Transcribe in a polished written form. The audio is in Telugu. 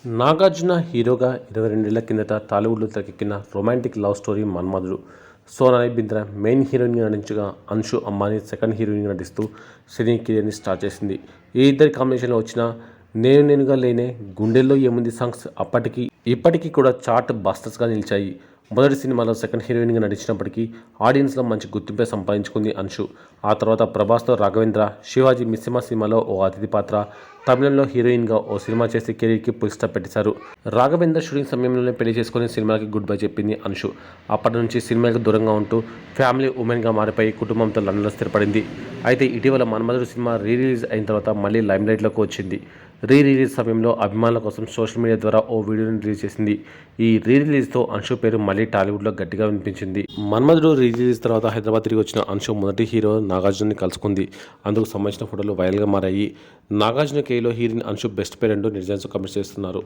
నాగార్జున హీరోగా 22 ఏళ్ల కిందట టాలీవుడ్లో తెరకెక్కిన రొమాంటిక్ లవ్ స్టోరీ 'మన్మధుడు'. సోనాలి బింద్రా మెయిన్ హీరోయిన్గా నటించగా, అన్షు అమ్మాని సెకండ్ హీరోయిన్గా నటిస్తూ సినీ కెరీర్ని స్టార్ట్ చేసింది. ఈ ఇద్దరి కాంబినేషన్లో వచ్చిన 'నేను నేనుగా లేనే', 'గుండెల్లో ఏముంది' సాంగ్స్ అప్పటికి ఇప్పటికీ కూడా చార్ట్ బస్టర్స్గా నిలిచాయి. మొదటి సినిమాలో సెకండ్ హీరోయిన్గా నటించినప్పటికీ ఆడియన్స్లో మంచి గుర్తింపే సంపాదించుకుంది అన్షు. ఆ తర్వాత ప్రభాస్తో 'రాఘవేంద్ర', శివాజీ మిస్సిమ సినిమాలో ఓ అతిథి పాత్ర, తమిళంలో హీరోయిన్గా ఓ సినిమా చేసి కెరీర్కి ఫుల్ స్టాప్ పెట్టేశారు. 'రాఘవేంద్ర' షూటింగ్ సమయంలోనే పెళ్లి చేసుకుని సినిమాలకి గుడ్ బై చెప్పింది అన్షు. అప్పటి నుంచి సినిమాలకు దూరంగా ఉంటూ ఫ్యామిలీ ఉమెన్గా మారిపోయి కుటుంబంతో లండన్లో స్థిరపడింది. అయితే ఇటీవల 'మన్మధుడు' సినిమా రీ రిలీజ్ అయిన తర్వాత మళ్ళీ లైమ్లైట్లోకి వచ్చింది. రీ రిలీజ్ సమయంలో అభిమానుల కోసం సోషల్ మీడియా ద్వారా ఓ వీడియోని రిలీజ్ చేసింది. ఈ రీ రిలీజ్తో అన్షు పేరు మళ్ళీ టాలీవుడ్లో గట్టిగా వినిపించింది. 'మన్మధుడు' రీ రిలీజ్ తర్వాత హైదరాబాద్ తిరిగి వచ్చిన అన్షు మొదటి హీరో నాగార్జునని కలుసుకుంది. అందుకు సంబంధించిన ఫోటోలు వైరల్గా మారాయి. నాగార్జున కెరీర్లో హీరోయిన్ అన్షు బెస్ట్ పేర్ అంటూ నెటిజన్స్ కామెంట్స్ చేస్తున్నారు.